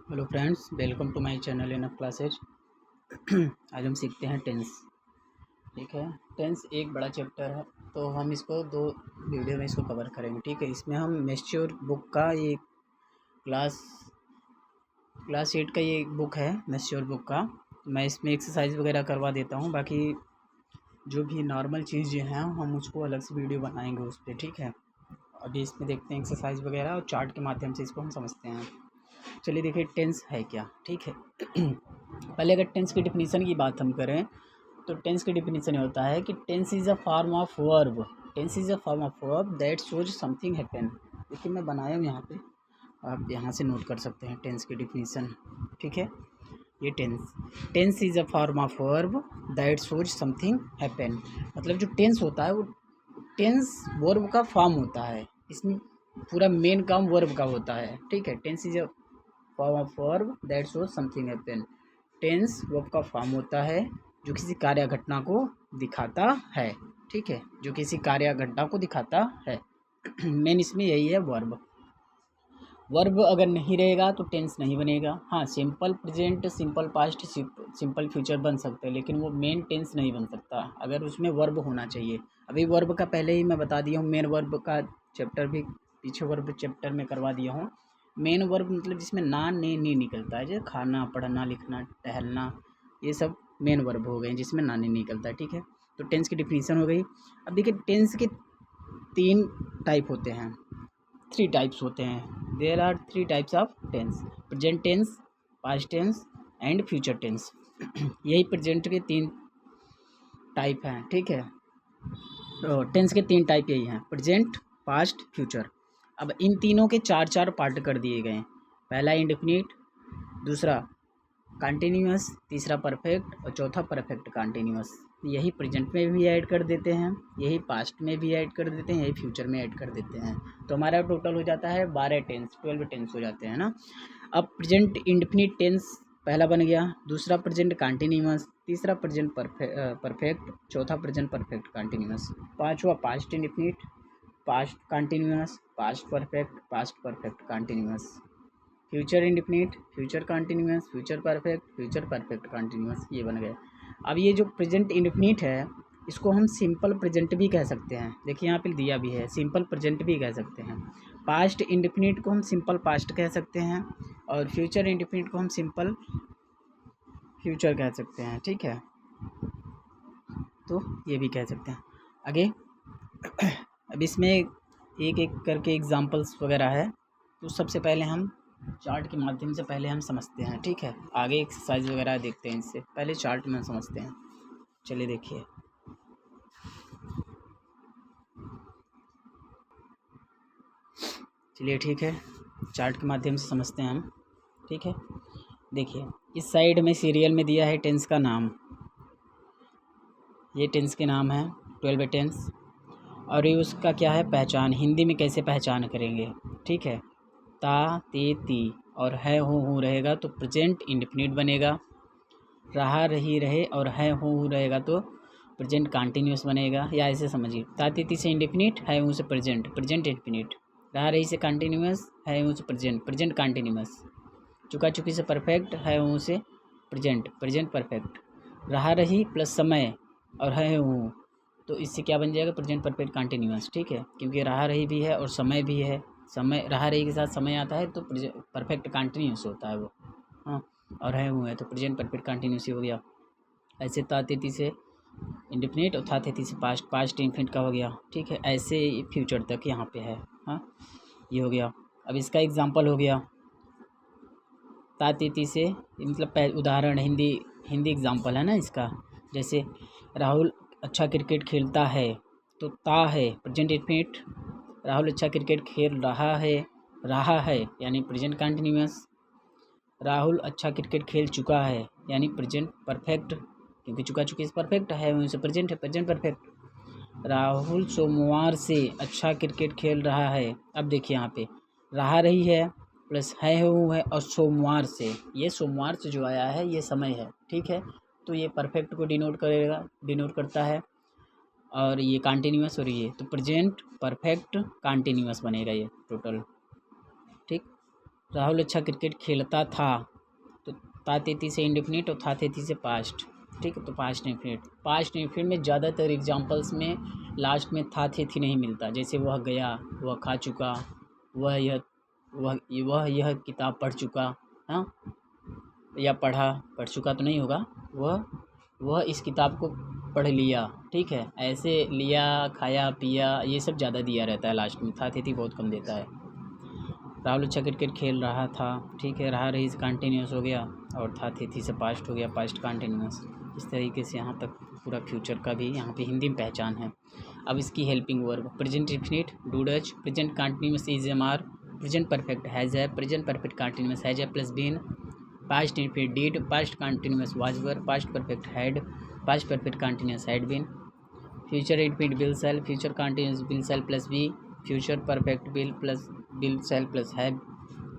Hello friends, welcome to my channel in classes. आज हम सीखते हैं टेंस। ठीक है, टेंस एक बड़ा चैप्टर है, तो हम इसको दो वीडियो में इसको कवर करेंगे। ठीक है, इसमें हम मैच्योर बुक का ये क्लास क्लास 8 का ये बुक है, मैच्योर बुक का। मैं इसमें एक्सरसाइज वगैरह करवा देता हूँ, बाकी जो भी नॉर्मल चीज़ें हैं हम उसको अलग से वीडियो बनाएंगे उस पर। ठीक है, अभी इसमें देखते हैं एक्सरसाइज वगैरह और चार्ट के माध्यम से इसको हम समझते हैं। चलिए देखिए टेंस है क्या। ठीक है, पहले अगर टेंस की डिफिनीसन की बात हम करें तो टेंस की डिफिनीसन ये होता है कि tense is a form of verb. Tense is a form of verb that shows something happen. देखिए मैं बनाया हूँ यहाँ पे, आप यहाँ से नोट कर सकते हैं टेंस की डिफिनीसन। ठीक है, ये tense tense is a form of verb that shows something happen. मतलब जो टेंस होता है वो टेंस वर्ब का फॉर्म होता है, इसमें पूरा मेन काम वर्ब का होता है। ठीक है, tense is a form of verb that shows something happen. Tense verb का फॉर्म होता है जो किसी कार्य घटना को दिखाता है। ठीक है, जो किसी कार्य घटना को दिखाता है। मेन इसमें यही है वर्ब। वर्ब अगर नहीं रहेगा तो टेंस नहीं बनेगा। हाँ, simple present, simple past, simple future बन सकते हैं, लेकिन वो मेन टेंस नहीं बन सकता अगर उसमें वर्ब होना चाहिए। अभी वर्ब का पहले ही मैं बता दिया हूँ, मेन वर्ब का चैप्टर भी पीछे वर्ब चैप्टर में करवा दिया हूँ। मेन वर्ब मतलब जिसमें ना ने नी निकलता है, जैसे खाना, पढ़ना, लिखना, टहलना, ये सब मेन वर्ब हो गए जिसमें ना ने निकलता है। ठीक है, तो टेंस की डिफिनीसन हो गई। अब देखिए टेंस के तीन टाइप होते हैं, थ्री टाइप्स होते हैं। There are three types of tense: present tense, past tense and future tense. यही प्रेजेंट के तीन टाइप हैं। ठीक है, तो टेंस के तीन टाइप यही हैं: प्रेजेंट, पास्ट, फ्यूचर। अब इन तीनों के चार चार पार्ट कर दिए गए हैं। पहला इंडेफिनिट, दूसरा कंटिन्यूअस, तीसरा परफेक्ट और चौथा परफेक्ट कंटिन्यूअस। यही प्रेजेंट में भी ऐड कर देते हैं, यही पास्ट में भी ऐड कर देते हैं, यही फ्यूचर में ऐड कर देते हैं। तो हमारा टोटल हो जाता है 12 टेंस, 12 टेंस हो जाते हैं ना। अब प्रेजेंट इंडेफिनिट टेंस पहला बन गया, दूसरा प्रेजेंट कंटिन्यूअस, तीसरा प्रेजेंट परफेक्ट, चौथा प्रेजेंट परफेक्ट कंटिन्यूअस, पांचवा past indefinite, past continuous, past perfect continuous, future indefinite, future continuous, future perfect continuous. ये बन गए। अब ये जो प्रेजेंट इंडिफिनिट है इसको हम सिंपल प्रेजेंट भी कह सकते हैं। देखिए यहाँ पे दिया भी है, सिंपल प्रेजेंट भी कह सकते हैं। पास्ट इंडिफिनिट को हम सिंपल पास्ट कह सकते हैं और फ्यूचर इंडिफिनिट को हम सिंपल फ्यूचर कह सकते हैं। ठीक है, तो ये भी कह सकते हैं आगे। अब इसमें एक एक करके एग्जांपल्स वगैरह है, तो सबसे पहले हम चार्ट के माध्यम से पहले हम समझते हैं। ठीक है, आगे एक्सरसाइज वगैरह देखते हैं, इससे पहले चार्ट में समझते हैं। चलिए देखिए, चलिए ठीक है, चार्ट के माध्यम से समझते हैं हम। ठीक है, देखिए इस साइड में सीरियल में दिया है टेंस का नाम, ये टेंस के नाम है 12 टेंस। और ये उसका क्या है पहचान, हिंदी में कैसे पहचान करेंगे। ठीक है, ता, ते, ती और है हूँ रहेगा तो प्रेजेंट इंडेफिनिट बनेगा। रहा, रही, रहे और है हूँ रहेगा तो प्रेजेंट कंटिन्यूस बनेगा। या ऐसे समझिए, ता, ते, ती से इंडेफिनिट, है हूँ से प्रेजेंट, प्रेजेंट इंडेफिनिट। रहा, रही से कंटिन्यूस, है हूँ से प्रेजेंट, प्रेजेंट कंटिन्यूस। चुका चुकी से परफेक्ट, है हूँ से प्रेजेंट, प्रेजेंट परफेक्ट। रहा, रही प्लस समय और है हूँ, तो इससे क्या बन जाएगा प्रेजेंट परफेक्ट कंटिन्यूअस। ठीक है, क्योंकि रहा रही भी है और समय भी है। समय रहा रही के साथ समय आता है तो परफेक्ट कंटिन्यूअस होता है वो। हाँ, और है वो है तो प्रेजेंट परफेक्ट कंटिन्यूस हो गया। ऐसे ता, तेती से इंडेफिनिट और था, तेती से पास्ट, पास्ट इंफिनिट का हो गया। ठीक है, ऐसे फ्यूचर तक यहाँ पे है। हाँ, ये हो गया। अब इसका एग्जाम्पल हो गया ता, तेती से, मतलब उदाहरण हिंदी हिंदी एग्जाम्पल है ना इसका। जैसे राहुल अच्छा क्रिकेट खेलता है, तो ता है प्रेजेंट इंडेफिनिट। राहुल अच्छा क्रिकेट खेल रहा है यानी प्रेजेंट कंटिन्यूअस। राहुल अच्छा क्रिकेट खेल चुका है यानी प्रेजेंट परफेक्ट, क्योंकि चुका चुकी से परफेक्ट है उनसे प्रेजेंट है, प्रेजेंट परफेक्ट। राहुल सोमवार से अच्छा क्रिकेट खेल रहा है। अब देखिए यहाँ पे रहा रही है प्लस है वो है और सोमवार से, ये सोमवार से जो आया है ये समय है। ठीक है, तो ये परफेक्ट को डिनोट करेगा, डिनोट करता है। और ये कंटिन्यूअस और ये तो प्रेजेंट परफेक्ट कंटिन्यूअस बनेगा ये टोटल। ठीक, राहुल अच्छा क्रिकेट खेलता था, तो था तेती से इंडेफिनिट और था तेती से पास्ट। ठीक है, तो पास्ट इंडेफिनिट, पास्ट इंडेफिनिट में ज़्यादातर एग्जांपल्स में लास्ट में था थी नहीं मिलता। जैसे वह गया, वह खा चुका, वह यह वह यह किताब पढ़ चुका, हाँ, या पढ़ चुका तो नहीं होगा, वह इस किताब को पढ़ लिया। ठीक है, ऐसे लिया, खाया, पिया, ये सब ज़्यादा दिया रहता है लास्ट में, था थी बहुत कम देता है। राहुल अच्छा क्रिकेट खेल रहा था, ठीक है, रहा रही से कंटिन्यूस हो गया और था थी से पास्ट हो गया, पास्ट कंटिन्यूस। इस तरीके से यहाँ तक पूरा फ्यूचर का भी यहाँ पे हिंदी में पहचान है। अब इसकी helping verb, present infinite do does, present continuous is am are, present perfect has have, present perfect continuous has have plus been, past infinite did, past continuous was were, past perfect had, past perfect continuous had been, future infinite will shall, future continuous will shall plus be, future perfect will shall plus have,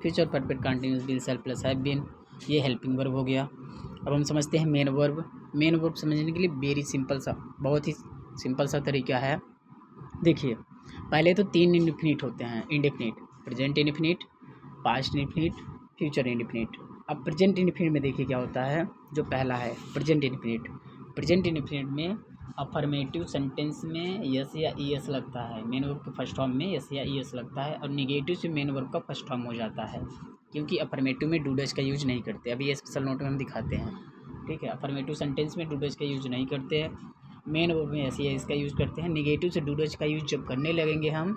future perfect continuous will shall plus have been. ये helping verb हो गया। अब हम समझते हैं main verb. Main verb समझने के लिए वेरी सिंपल सा, बहुत ही सिंपल सा तरीका है। देखिए, पहले तो 3 इंडेफिनिट होते हैं, indefinite, present indefinite, past indefinite, future indefinite. अब प्रेजेंट इंडेफिनिट में देखिए क्या होता है। जो पहला है प्रेजेंट इंडेफिनिट, प्रेजेंट इंडेफिनिट में अफर्मेटिव सेंटेंस में यस या ई एस लगता है, मेन वर्ब के फर्स्ट फॉर्म में यस या ई एस लगता है, और निगेटिव से मेन वर्ब का फर्स्ट फॉर्म हो जाता है, क्योंकि अफर्मेटिव में डू डज का यूज नहीं करते। अभी ये स्पेशल नोट में हम दिखाते हैं। ठीक है, अफर्मेटिव सेंटेंस में डू डज का यूज नहीं करते हैं, मेन वर्ब में यस या इसका यूज़ करते हैं। निगेटिव से डू डज का यूज जब करने लगेंगे हम,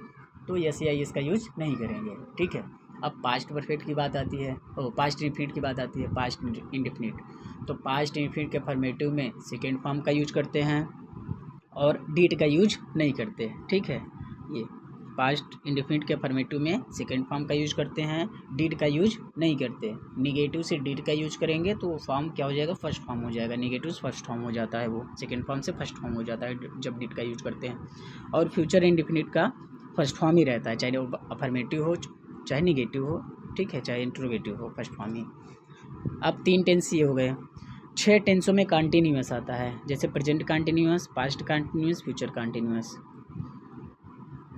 तो यस या इसका यूज नहीं करेंगे। ठीक है, अब पास्ट परफेक्ट की बात आती है, पास्ट इंडेफिनिट की बात आती है, पास्ट इंडेफिनिट। तो पास्ट इंडेफिनिट के फॉर्मेटिव में सेकेंड फॉर्म का यूज करते हैं और डीड का यूज नहीं करते। ठीक है, ये पास्ट इंडेफिनिट के फॉर्मेटिव में सेकेंड फॉर्म का यूज करते हैं, डीड का यूज नहीं करते। निगेटिव से डीड का यूज करेंगे तो फॉर्म क्या हो जाएगा, फर्स्ट फॉर्म हो जाएगा। निगेटिव से फर्स्ट फॉर्म हो जाता है, वो सेकेंड फॉर्म से फर्स्ट फॉर्म हो जाता है जब डीड का यूज करते हैं। और फ्यूचर इंडेफिनिट का फर्स्ट फॉर्म ही रहता है, चाहे वो अफर्मेटिव हो चाहे निगेटिव हो, ठीक है, चाहे इंट्रोगेटिव हो, फर्स्ट फॉर्म ही। अब 3 टेंस ये हो गए। 6 टेंसों में कंटिन्यूअस आता है, जैसे present continuous, past continuous, future continuous,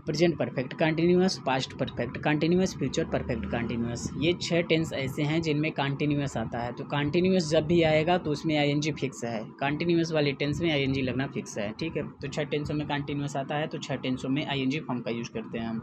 present perfect continuous, past perfect continuous, future perfect continuous. ये 6 टेंस ऐसे हैं जिनमें कंटिन्यूअस आता है। तो कंटिन्यूअस जब भी आएगा तो उसमें आईएनजी फिक्स है, कंटिन्यूअस वाले टेंस में आईएनजी लगना फिक्स है। ठीक है, तो 6 टेंसों में कंटिन्यूअस आता है, तो 6 टेंसों में आईएनजी फॉर्म का यूज करते हैं हम।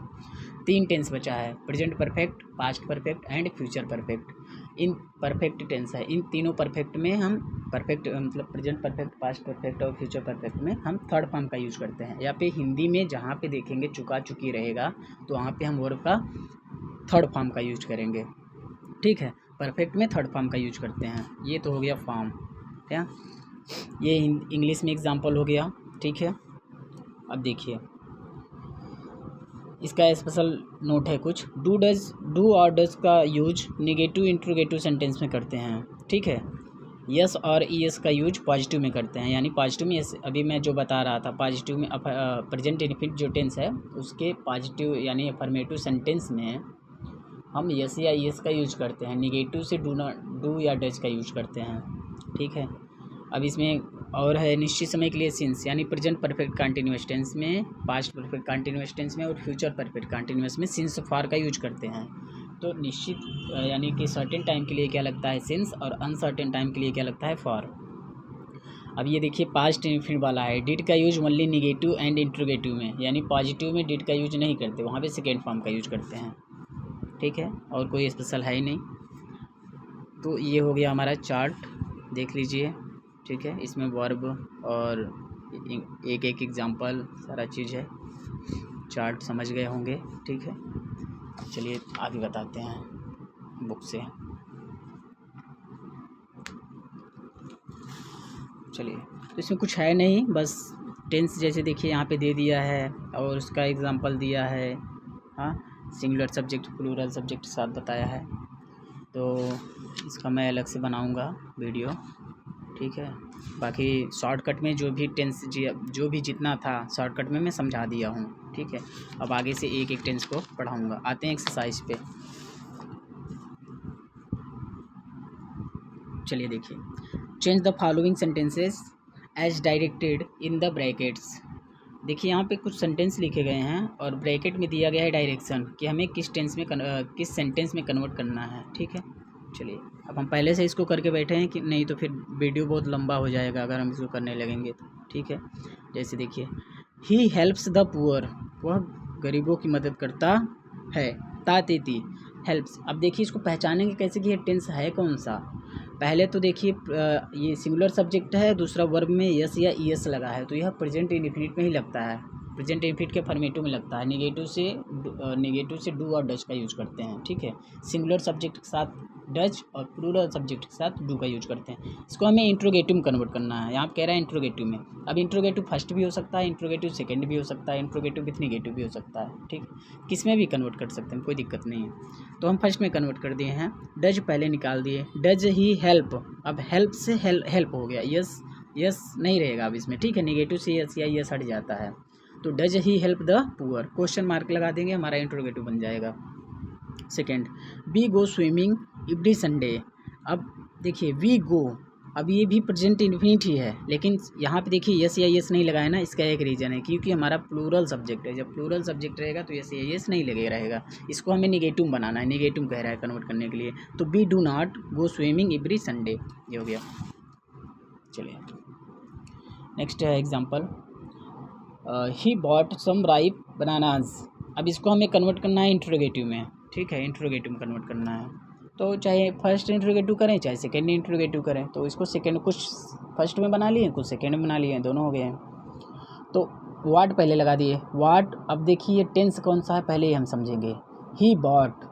3 टेंस बचा है, present perfect, past perfect and future perfect. इन परफेक्ट टेंस है, इन तीनों परफेक्ट में हम परफेक्ट मतलब प्रेजेंट परफेक्ट, पास्ट परफेक्ट और फ्यूचर परफेक्ट में हम थर्ड फॉर्म का यूज करते हैं। यहाँ पे हिंदी में जहाँ पे देखेंगे चुका चुकी रहेगा तो वहाँ पे हम वर्ब का थर्ड फॉर्म का यूज करेंगे। ठीक है, परफेक्ट में थर्ड फॉर्म का यूज करते हैं। ये तो हो गया फॉर्म, क्या ये इंग्लिश में एग्जाम्पल हो गया। ठीक है, अब देखिए इसका स्पेशल नोट है कुछ। डू और डज का यूज निगेटिव इंट्रोगेटिव सेंटेंस में करते हैं। ठीक है, यस और ई एस का यूज पॉजिटिव में करते हैं, यानी पॉजिटिव में यस, अभी मैं जो बता रहा था पॉजिटिव में प्रेजेंट इंडेफिनिट जो टेंस है उसके पॉजिटिव यानी अफर्मेटिव सेंटेंस में हम यस या ई एस का यूज करते हैं, निगेटिव से डू या डज का यूज करते हैं। ठीक है, अब इसमें और है निश्चित समय के लिए सिंस, यानी प्रेजेंट परफेक्ट कंटिन्यूअस टेंस में, पास्ट परफेक्ट कंटिन्यूअस टेंस में और फ्यूचर परफेक्ट कंटिन्यूअस में सिंस फॉर का यूज करते हैं। तो निश्चित यानी कि सर्टेन टाइम के लिए क्या लगता है सिंस, और अनसर्टेन टाइम के लिए क्या लगता है फॉर। अब ये देखिए पास्ट इंडेफिनिट वाला है, डिड का use only negative and interrogative में, यानी पॉजिटिव में डिड का यूज नहीं करते, वहाँ पे सेकेंड फॉर्म का यूज करते हैं। ठीक है, और कोई स्पेशल है ही नहीं। तो ये हो गया हमारा चार्ट, देख लीजिए। ठीक है, इसमें वर्ब और एक एक एग्जांपल सारा चीज़ है, चार्ट समझ गए होंगे। ठीक है, चलिए आगे बताते हैं बुक से। चलिए, तो इसमें कुछ है नहीं, बस टेंस जैसे देखिए यहाँ पे दे दिया है और उसका एग्जांपल दिया है। हाँ, सिंगुलर सब्जेक्ट प्लूरल सब्जेक्ट साथ बताया है, तो इसका मैं अलग से बनाऊंगा वीडियो। ठीक है, बाकी शॉर्टकट में जो भी टेंस जो भी जितना था शॉर्टकट में मैं समझा दिया हूँ। ठीक है, अब आगे से एक एक टेंस को पढ़ाऊँगा। आते हैं एक्सरसाइज पे। चलिए देखिए, change the following sentences as directed in the brackets. देखिए यहाँ पे कुछ सेंटेंस लिखे गए हैं और ब्रैकेट में दिया गया है डायरेक्शन कि हमें किस किस सेंटेंस में कन्वर्ट करना है। ठीक है, चलिए अब हम पहले से इसको करके बैठे हैं कि नहीं तो फिर वीडियो बहुत लंबा हो जाएगा अगर हम इसको करने लगेंगे तो। ठीक है, जैसे देखिए ही हेल्प्स द पुअर, वह गरीबों की मदद करता है। तातेती हेल्प्स, अब देखिए इसको पहचानेंगे कैसे कि ये टेंस है कौन सा। पहले तो देखिए ये सिंगुलर सब्जेक्ट है, दूसरा वर्ब में यस या ईएस लगा है तो यह प्रेजेंट इंडिफिनिट में ही लगता है, प्रेजेंट इंडिफिनिट के फॉर्मेटो में लगता है। नेगेटिव से डू और डज का यूज करते हैं। ठीक है, सिंगुलर सब्जेक्ट के साथ डज और प्लूरल सब्जेक्ट के साथ डू का यूज करते हैं। इसको हमें इंट्रोगेटिव में कन्वर्ट करना है। यहाँ कह रहा है इंट्रोगेटिव में। अब इंट्रोगेटिव फर्स्ट भी हो सकता है, इंट्रोगेटिव सेकंड भी हो सकता है, इंट्रोगेटिव विथ नेगेटिव भी हो सकता है। ठीक, किस में भी कन्वर्ट कर सकते हैं, कोई दिक्कत नहीं है। तो हम फर्स्ट में कन्वर्ट कर दिए हैं, डज पहले निकाल दिए, डज ही हेल्प, अब हेल्प से हेल्प हो गया, यस यस नहीं रहेगा अब इसमें। ठीक है, नेगेटिव से यस या यस हट जाता है। तो does he help the poor, question mark लगा देंगे, हमारा इंट्रोगेटिव बन जाएगा। Second, we go swimming every Sunday. अब देखिए वी गो, अब ये भी प्रेजेंट इंडिफिनिट ही है, लेकिन यहाँ पे देखिए यस या यस नहीं लगाया ना, इसका एक रीज़न है क्योंकि हमारा प्लूरल सब्जेक्ट है। जब प्लूरल सब्जेक्ट रहेगा तो यस या यस नहीं लगे रहेगा। इसको हमें निगेटिव बनाना है, निगेटिव कह रहा है कन्वर्ट करने के लिए। तो we do not go swimming every Sunday, ये हो गया। चलिए नेक्स्ट है example, he bought some ripe bananas. अब इसको हमें कन्वर्ट करना है इंट्रोगेटिव में। ठीक है, इंट्रोगेटिव में कन्वर्ट करना है, तो चाहे फर्स्ट इंट्रोगेटिव करें चाहे सेकेंड इंट्रोगेटिव करें। तो इसको सेकेंड, कुछ फर्स्ट में बना लिए कुछ सेकेंड में बना लिए, दोनों हो गए हैं। तो वाट पहले लगा दिए, वाट। अब देखिए टेंस कौन सा है पहले ही हम समझेंगे। ही बॉट,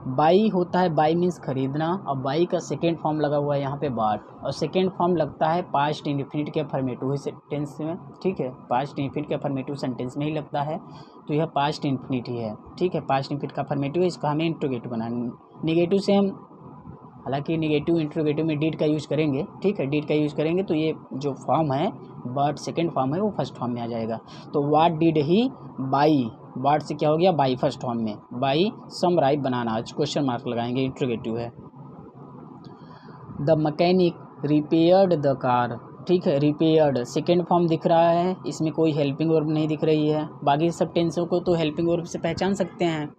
बाई होता है, बाई मीन्स खरीदना, और बाई का सेकेंड फॉर्म लगा हुआ है यहाँ पे बाट, और सेकेंड फॉर्म लगता है पास्ट इंडिफिनिट के अफर्मेटिव टेंस में। ठीक है, पास्ट इंडिफिनिट के अफर्मेटिव सेंटेंस में ही लगता है, तो यह पास्ट इंडिफिनिट ही है। ठीक है, पास्ट इंडिफिनिट का अफर्मेटिव है, इसका हमें इंट्रोगेटिव बनाना। निगेटिव से हम, हालांकि निगेटिव इंट्रोगेटिव में डिड का यूज़ करेंगे। ठीक है, डिड का यूज़ करेंगे तो ये जो फॉर्म है बट सेकेंड फॉर्म है वो फर्स्ट फॉर्म में आ जाएगा। तो वाट डिड ही बाई, वाट से क्या हो गया बाई फर्स्ट फॉर्म में, बाई सम राइप बनाना, आज क्वेश्चन मार्क लगाएंगे, इंट्रोगेटिव है। The mechanic repaired the car. ठीक है, रिपेयर्ड सेकेंड फॉर्म दिख रहा है, इसमें कोई हेल्पिंग वर्ब नहीं दिख रही है। बाकी सब टेंसों को तो हेल्पिंग वर्ब से पहचान सकते हैं।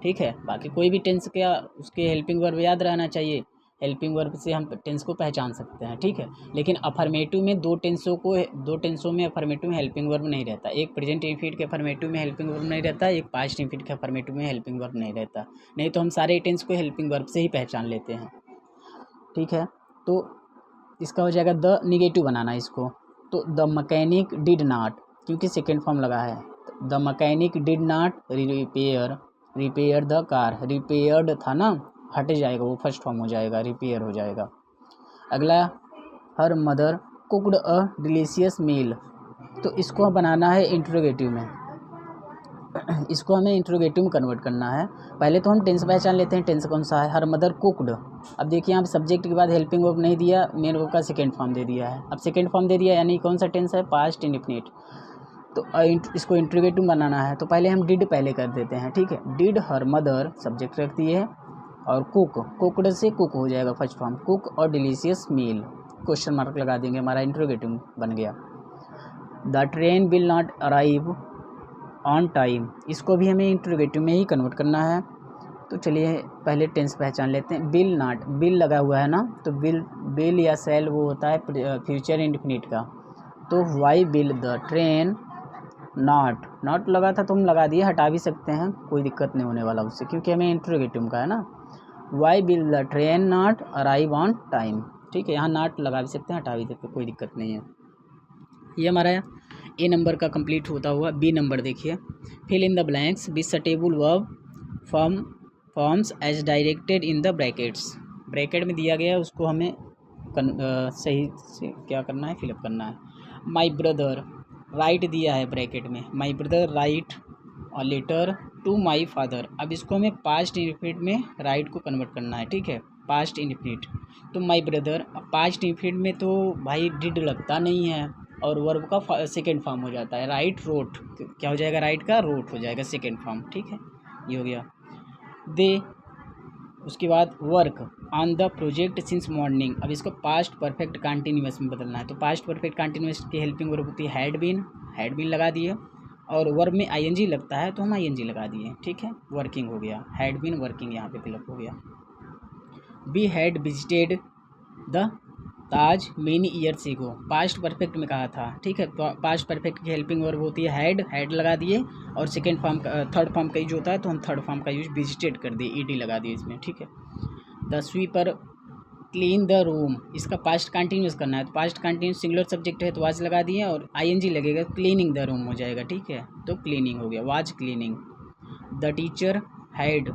ठीक है, बाकी कोई भी टेंस का उसके हेल्पिंग वर्ब याद रहना चाहिए, हेल्पिंग वर्ब से हम टेंस को पहचान सकते हैं। ठीक है, लेकिन अफर्मेटिव में दो टेंसों में अफर्मेटिव में हेल्पिंग वर्ब नहीं रहता। एक प्रेजेंट इंडिफिनिट के अफर्मेटिव में हेल्पिंग वर्ब नहीं रहता, एक पास्ट इंडिफिनिट के अफर्मेटिव में हेल्पिंग वर्ब नहीं रहता। नहीं तो हम सारे टेंस को हेल्पिंग वर्ब से ही पहचान लेते हैं। ठीक है, तो इसका हो जाएगा द, निगेटिव बनाना इसको, तो द मैकेनिक डिड नॉट, क्योंकि सेकेंड फॉर्म लगा है। The mechanic did not repair the car, repaired था ना, हट जाएगा, वो फर्स्ट फॉर्म हो जाएगा, रिपेयर हो जाएगा। अगला, her mother cooked a delicious meal, तो इसको बनाना है इंट्रोगेटिव में। इसको हमें इंट्रोगेटिव में कन्वर्ट करना है। पहले तो हम टेंस पहचान लेते हैं, टेंस कौन सा है, हर मदर कुकड। अब देखिए यहाँ पे सब्जेक्ट के बाद हेल्पिंग वर्ब नहीं दिया, मेन वर्ब का सेकेंड फॉर्म दे दिया है। अब सेकेंड फॉर्म दे दिया यानी कौन सा टेंस है, पास्ट इंडिफिनिट। तो इसको इंट्रोगेटिव बनाना है, तो पहले हम डिड पहले कर देते हैं। ठीक है, डिड हर मदर सब्जेक्ट रख दिए, और कुकड से कुक हो जाएगा फर्स्ट फॉर्म, कुक और डिलीशियस मील, क्वेश्चन मार्क लगा देंगे, हमारा इंट्रोगेटिव बन गया। The train will not arrive on time, इसको भी हमें इंट्रोगेटिव में ही कन्वर्ट करना है। तो चलिए पहले टेंस पहचान लेते हैं। बिल नॉट, बिल लगा हुआ है ना, तो बिल या सेल वो होता है फ्यूचर इंडिफिनिट का। तो why will the train not लगा था तो हम लगा दिए, हटा भी सकते हैं, कोई दिक्कत नहीं होने वाला उससे, क्योंकि हमें इंट्रोगेटिव का है ना। Why will the train not arrive on time. ठीक है, यहाँ नॉट लगा भी सकते हैं, हटा भी सकते हैं, कोई दिक्कत नहीं है। ये हमारा ए नंबर का कंप्लीट होता हुआ। बी नंबर देखिए, fill in the blanks with suitable verb forms as directed in the brackets. Bracket में दिया गया है उसको हमें सही से क्या करना है, फिलअप करना है। माई ब्रदर राइट दिया है ब्रैकेट में, माई ब्रदर राइट और लेटर टू माई फादर। अब इसको हमें पास्ट इंडिफिनिट में राइट को कन्वर्ट करना है। ठीक है, पास्ट इंडिफिनिट, तो माई ब्रदर, पास्ट इंडिफिनिट में तो भाई डिड लगता नहीं है, और वर्ब का सेकेंड फॉर्म हो जाता है, राइट रोट, क्या हो जाएगा, राइट का रोट हो जाएगा सेकेंड फॉर्म। ठीक है, ये हो गया। दे उसके बाद work on the project since morning. अब इसको पास्ट परफेक्ट कंटिन्यूअस में बदलना है, तो पास्ट परफेक्ट कंटिन्यूअस की हेल्पिंग वर्ब होती है हैड बीन लगा दिए, और वर्ब में आईएनजी लगता है तो हम आईएनजी लगा दिए, ठीक है। वर्किंग हो गया, हैड बीन वर्किंग यहाँ पे फिलअप हो गया। We had visited the Taj many years ago, past perfect में कहा था, ठीक है। तो पास्ट परफेक्ट की हेल्पिंग वर्ब होती है हैड लगा दिए, और सेकेंड फॉर्म का थर्ड फॉर्म का यूज होता है तो हम थर्ड फॉर्म का यूज विजिटेड कर दिए, ईडी लगा दिए इसमें, ठीक है। The sweeper clean the room, इसका पास्ट कंटिन्यूस करना है, तो पास्ट कंटिन्यूस सिंगुलर सब्जेक्ट है तो वाज लगा दिए, और आईएनजी लगेगा, क्लीनिंग द रूम हो जाएगा, ठीक है। तो क्लीनिंग हो गया, was cleaning. The teacher had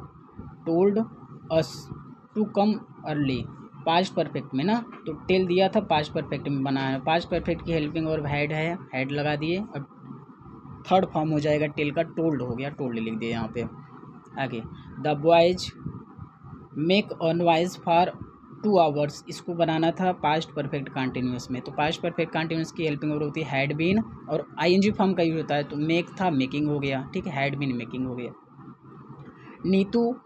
told us to come early, past perfect में ना, तो टेल दिया था, पास्ट परफेक्ट में बना है। पास्ट परफेक्ट की हेल्पिंग वर्ब हैड है, हैड लगा दिए, और थर्ड फॉर्म हो जाएगा टेल का, टोल्ड हो गया, टोल्ड लिख दिया यहाँ पे। आगे the boys make a noise for 2 hours, इसको बनाना था पास्ट परफेक्ट कंटिन्यूस में, तो पास्ट परफेक्ट कंटिन्यूस की हेल्पिंग वर्ब होती है हैड बीन, और आईएनजी फॉर्म का यूज होता है, तो मेक था मेकिंग हो गया, ठीक है, हैड बीन मेकिंग हो गया। Nitu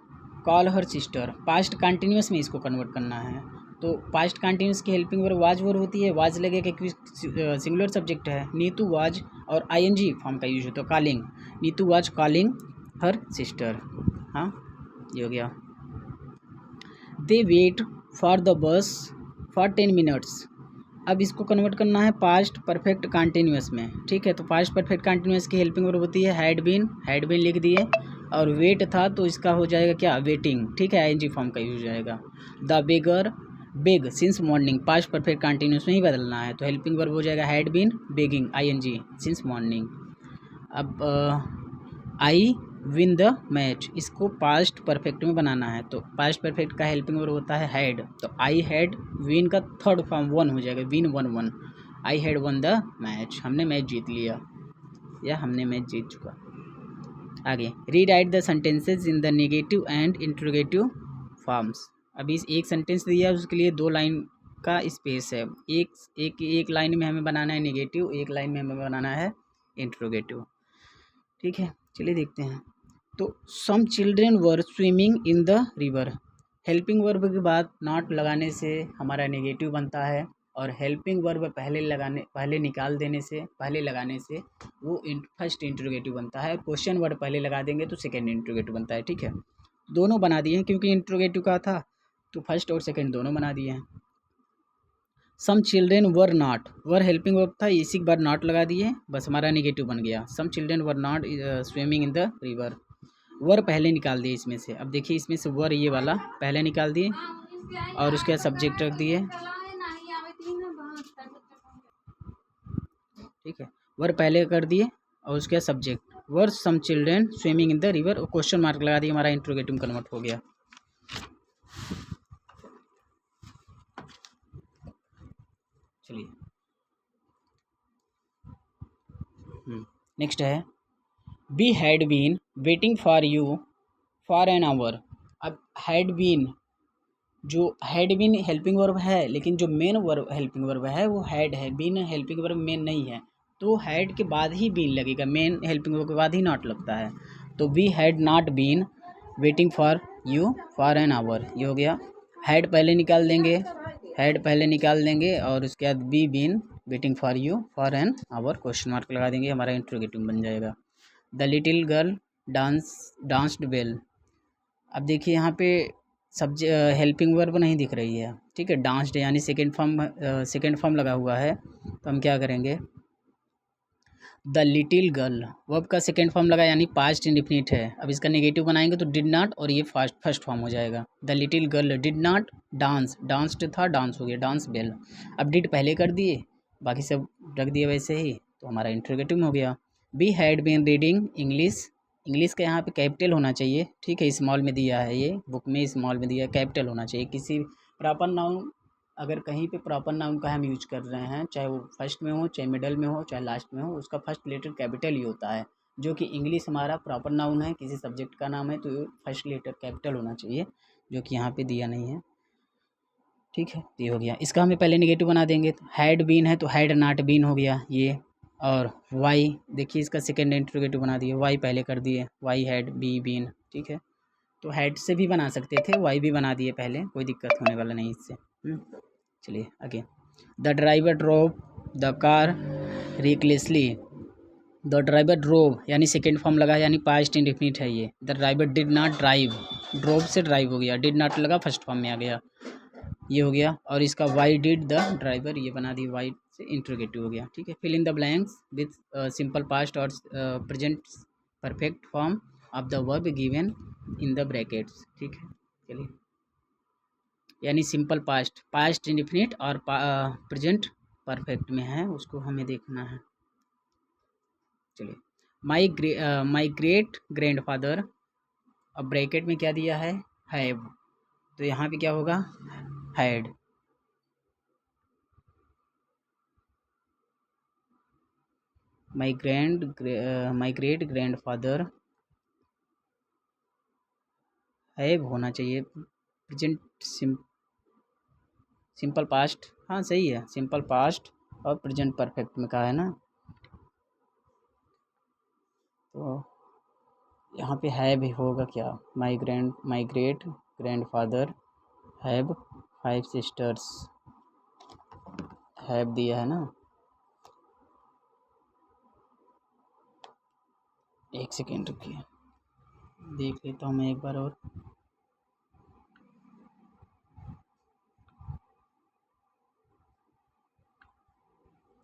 call her sister, past continuous में इसको कन्वर्ट करना है, तो पास्ट कंटिन्यूस की हेल्पिंग वर्ब वाज वर्ब होती है, वाज लगेगा क्योंकि सिंगुलर सब्जेक्ट है, नीतू वाज, और आईएनजी फॉर्म का यूज होता है calling, Nitu was calling her sister, हाँ ये हो गया। They wait for the bus for 10 minutes, अब इसको कन्वर्ट करना है पास्ट परफेक्ट कंटिन्यूस में, ठीक है। तो पास्ट परफेक्ट कंटिन्यूस की हेल्पिंग वर्ब होती है हैड बीन लिख दिए, और वेट था तो इसका हो जाएगा क्या, वेटिंग, ठीक है, आईएनजी फॉर्म का यूज जाएगा। The beggar beg since morning, past perfect continuous में ही बदलना है, तो हेल्पिंग वर्ब हो जाएगा had been begging, ING since morning. अब आई विन द मैच, इसको पास्ट परफेक्ट में बनाना है, तो पास्ट परफेक्ट का हेल्पिंग वर्ब होता है हैड, तो आई हैड विन का थर्ड फॉर्म वन हो जाएगा, win won, I had won the match, हमने मैच जीत लिया, या हमने मैच जीत चुका। आगे rewrite the sentences in the negative and interrogative forms, अभी इस एक सेंटेंस दिया उसके लिए 2 लाइन का स्पेस है, एक लाइन में हमें बनाना है नेगेटिव, एक लाइन में हमें बनाना है इंट्रोगेटिव, ठीक है। चलिए देखते हैं। तो some children were swimming in the river, helping verb के बाद नॉट लगाने से हमारा नेगेटिव बनता है, और हेल्पिंग वर्ब पहले लगाने से वो फर्स्ट इंट्रोगेटिव बनता है, क्वेश्चन वर्ड पहले लगा देंगे तो सेकेंड इंट्रोगेटिव बनता है, ठीक है। दोनों बना दिए हैं क्योंकि इंट्रोगेटिव का था, तो फर्स्ट और सेकेंड दोनों बना दिए हैं। Some children were not, were helping verb था, इसी के बाद नॉट लगा दिए, बस हमारा नेगेटिव बन गया। Some children were not swimming in the river, were पहले निकाल दिए इसमें से, अब देखिए इसमें से वर ये वाला पहले निकाल दिए, और उसके बाद सब्जेक्ट रख दिए, ठीक है, वर पहले कर दिए, और उसके बाद subject, were some children swimming in the river, question mark लगा दिए, हमारा इंट्रोगेटिव कन्वर्ट हो गया। चलिए नेक्स्ट है we had been waiting for you for an hour, अब हैड बीन, जो हैड बीन हेल्पिंग वर्ब है, लेकिन जो मेन वर्ब हेल्पिंग वर्ब है वो हैड है, बीन हेल्पिंग वर्ब मेन नहीं है, तो हैड के बाद ही बीन लगेगा, मेन हेल्पिंग वर्ब के बाद ही नॉट लगता है, तो we had not been waiting for you for an hour, ये हो गया। हैड पहले निकाल देंगे, और उसके बाद be been waiting for you for an hour, question mark लगा देंगे, हमारा इंट्रोगेटिव बन जाएगा। The little girl danced well, अब देखिए यहाँ पे हेल्पिंग वर्ब नहीं दिख रही है, ठीक है, डांस्ड यानी सेकेंड फॉर्म लगा हुआ है, तो हम क्या करेंगे, द लिटिल गर्ल वर्ब का सेकेंड फॉर्म लगा यानी पास्ट इंडिफिनिट है, अब इसका नेगेटिव बनाएंगे तो डिड नॉट, और ये फर्स्ट फॉर्म हो जाएगा, the little girl did not dance, danced था डांस हो गया, डांस बेल, अब डिड पहले कर दिए, बाकी सब रख दिए वैसे ही, तो हमारा इंट्रोगेटिव हो गया। We had been reading English का यहाँ पे कैपिटल होना चाहिए, ठीक है, स्मॉल में दिया है, ये बुक में स्मॉल में दिया है, कैपिटल होना चाहिए, किसी प्रॉपर नाउन अगर कहीं पे प्रॉपर नाउन का हम यूज कर रहे हैं, चाहे वो फर्स्ट में हो, चाहे मिडल में हो, चाहे लास्ट में हो, उसका फर्स्ट लेटर कैपिटल ही होता है, जो कि इंग्लिश हमारा प्रॉपर नाउन है, किसी सब्जेक्ट का नाम है, तो फर्स्ट लेटर कैपिटल होना चाहिए, जो कि यहाँ पे दिया नहीं है, ठीक है, ये हो गया। इसका हमें पहले नेगेटिव बना देंगे, तो हैड बीन है तो हैड नॉट बीन हो गया ये, और वाई देखिए इसका सेकेंड इंट्रोगेटिव बना दिए, वाई पहले कर दिए, वाई हैड बी बीन, ठीक है, तो हैड से भी बना सकते थे, वाई भी बना दिए पहले, कोई दिक्कत होने वाला नहीं इससे। चलिए आगे। The driver drove the car recklessly. The driver drove यानी सेकेंड फॉर्म लगा, यानी पास्ट इंडेफिनिट है ये। The driver did not drive, drove से ड्राइव हो गया, डिड नॉट लगा फर्स्ट फॉर्म में आ गया, ये हो गया। और इसका वाई डिड द ड्राइवर, ये बना दी, वाई से इंट्रोगेटिव हो गया। ठीक है, fill in the blanks with simple past और present perfect form of the verb given in the brackets. ठीक है, चलिए। यानी सिंपल पास्ट, पास्ट इंडेफिनिट और प्रेजेंट परफेक्ट में है, उसको हमें देखना है। चलिए, माई ग्रेट ग्रैंड फादर, अब ब्रैकेट में क्या दिया है, हैव, तो यहाँ पे क्या होगा, had. My great grand father, have होना चाहिए, प्रेजेंट सिंपल पास्ट, हाँ सही है, सिंपल पास्ट और प्रेजेंट परफेक्ट में कहा है ना, तो यहाँ पे हैव भी होगा क्या, माई great grand father have 5 sisters, have दिया है ना, एक सेकेंड रुकिए, देख लेता हूँ मैं एक बार और।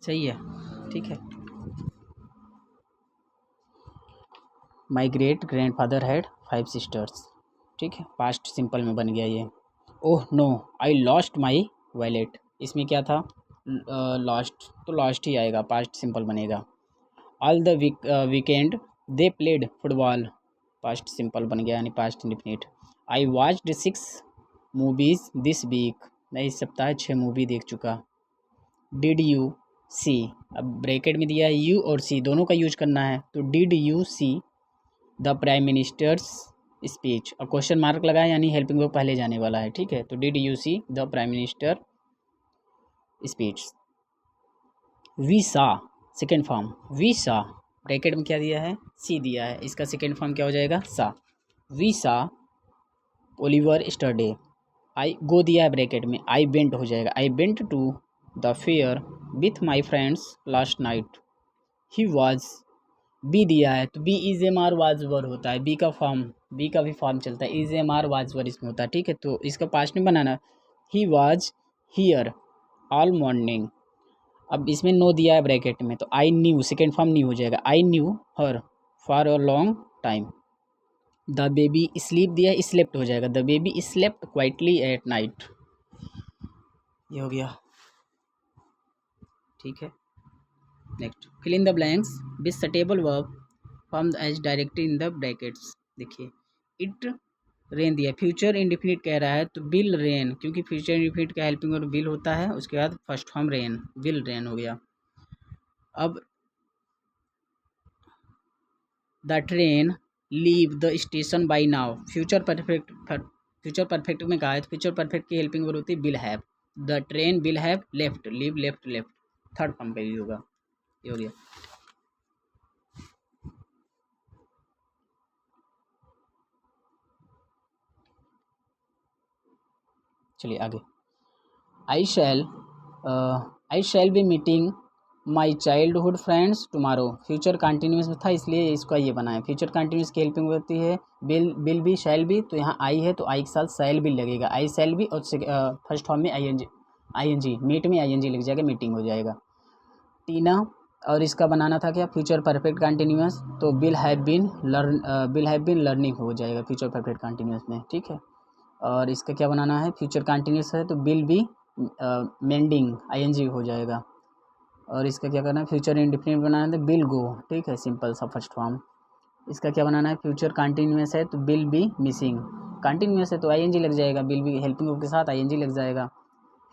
सही है, ठीक है। My great grandfather had 5 sisters, ठीक है, पास्ट सिंपल में बन गया ये। Oh no I lost my wallet, इसमें क्या था, लॉस्ट, तो लॉस्ट ही आएगा, पास्ट सिंपल बनेगा। All the weekend they played football, past simple बन गया, यानी past indefinite. I watched 6 movies this week, मैं इस सप्ताह 6 मूवी देख चुका। डिड यू सी, अब ब्रैकेट में दिया है यू और सी दोनों का यूज करना है, तो did you see the prime ministers speech, अब क्वेश्चन मार्क लगा है, यानी हेल्पिंग वर्ब पहले जाने वाला है। ठीक है, तो did you see the prime minister speech. We saw, second form, we saw, bracket में क्या दिया है, सी दिया है, इसका सेकेंड फॉर्म क्या हो जाएगा, सा। वी सा ओलिवर स्टरडे, आई गो दिया है ब्रैकेट में, आई वेंट हो जाएगा, I went to the fair with my friends last night. He was, be दिया है, तो be is am are was were होता है, बी का फॉर्म, बी का भी फॉर्म चलता है, is am are was were इसमें होता है। ठीक है, तो इसका पास्ट में बनाना, he was here all morning, अब इसमें नो दिया है ब्रैकेट में, तो I knew, second form knew हो जाएगा, I knew her for a long time. The baby sleep दिया है, स्लेप्ट हो जाएगा, the baby slept quietly at night, ये हो गया। ठीक है, next, fill in the blanks with suitable verb formed as directed in the brackets. देखिए, इट रेन दिया, फ्यूचर इंडिफिनिट कह रहा है, तो बिल रेन, क्योंकि फ्यूचर इंडिफिनिट का हेल्पिंग वर्ब बिल होता है, उसके बाद first form rain, will rain हो गया। अब the train leave the station by now, future perfect, future perfect में कहा है, तो फ्यूचर परफेक्ट की हेल्पिंग वर्ब होती है will have, the train will have left, leave left left, third form पे भी होगा, ये हो गया। चलिए आगे। I shall be meeting my childhood friends tomorrow, future continuous में था इसलिए इसका ये बना है, फ्यूचर कंटिन्यूस की हेल्पिंग होती है बिल भी शैल भी, तो यहाँ आई है तो आई के साथ शैल भी लगेगा, आई शैल भी, और फर्स्ट फॉर्म में आई एन जी, मीट में आई एन जी लग जाएगा, मीटिंग हो जाएगा। टीना, और इसका बनाना था क्या, फ्यूचर परफेक्ट कंटिन्यूस, तो बिल हैव बीन लर्निंग हो जाएगा फ्यूचर परफेक्ट कंटिन्यूस में। ठीक है, और इसका क्या बनाना है, फ्यूचर कंटिन्यूस है तो बिल बी मेंडिंग आईएनजी हो जाएगा, और इसका क्या करना है, फ्यूचर इंडिफिनिट बनाना है तो बिल गो। ठीक है, सिंपल सा फर्स्ट फॉर्म। इसका क्या बनाना है, फ्यूचर कंटिन्यूस है तो बिल बी मिसिंग, कंटिन्यूस है तो आईएनजी लग जाएगा, बिल बी हेल्पिंग वर्ब के साथ आईएनजी लग जाएगा।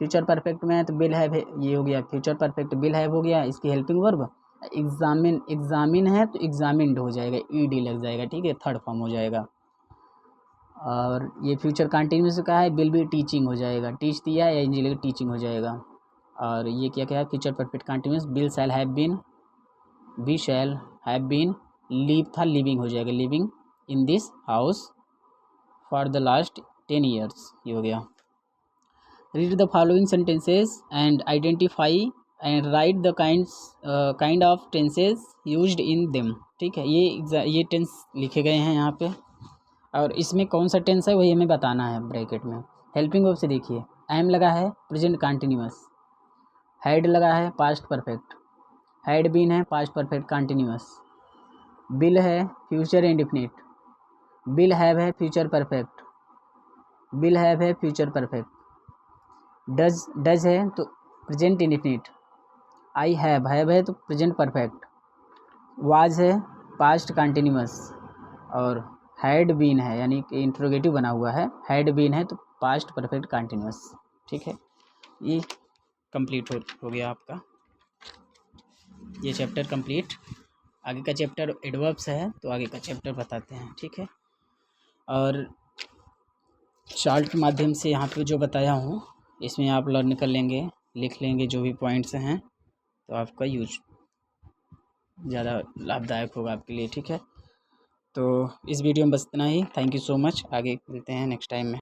फ्यूचर परफेक्ट में है तो बिल हैव, ये हो गया, फ्यूचर परफेक्ट बिल हैव हो गया, इसकी हेल्पिंग वर्ब एग्जामिन है तो एग्जामिन्ड हो जाएगा, ईडी लग जाएगा। ठीक है, थर्ड फॉर्म हो जाएगा। और ये फ्यूचर कंटिन्यूस का है, बिल भी टीचिंग हो जाएगा, टीच दिया है, एनजी लगे टीचिंग हो जाएगा। और ये क्या क्या है, future perfect continuous, will shall have been, we shall have been, leave था लिविंग हो जाएगा, living in this house, for the last 10 years, ये हो गया। Read the following sentences and identify and write the kind of tenses used in them. ठीक है, ये tense लिखे गए हैं यहाँ पे, और इसमें कौन सा टेंस है वही हमें बताना है ब्रैकेट में। हेल्पिंग वर्ब से देखिए, एम लगा है प्रेजेंट कंटिन्यूअस, हैड लगा है पास्ट परफेक्ट, हैड बीन है पास्ट परफेक्ट कंटिन्यूअस, बिल है फ्यूचर इंडेफिनिट, बिल हैव है फ्यूचर परफेक्ट, बिल हैव है फ्यूचर परफेक्ट, डज है तो प्रेजेंट इंडेफिनिट, आई हैव है तो प्रेजेंट परफेक्ट, वाज है पास्ट कंटिन्यूअस, और हैड बीन है यानी कि इंट्रोगेटिव बना हुआ है, हैड बीन है तो पास्ट परफेक्ट कंटिन्यूअस। ठीक है, ये कंप्लीट हो गया आपका ये चैप्टर कंप्लीट। आगे का चैप्टर एडवर्ब्स है, तो आगे का चैप्टर बताते हैं। ठीक है, और चार्ट के माध्यम से यहाँ पे जो बताया हूँ इसमें आप लर्न कर लेंगे, लिख लेंगे जो भी पॉइंट्स हैं, तो आपका यूज ज़्यादा लाभदायक होगा आपके लिए। ठीक है, तो इस वीडियो में बस इतना ही। थैंक यू सो मच, आगे मिलते हैं नेक्स्ट टाइम में।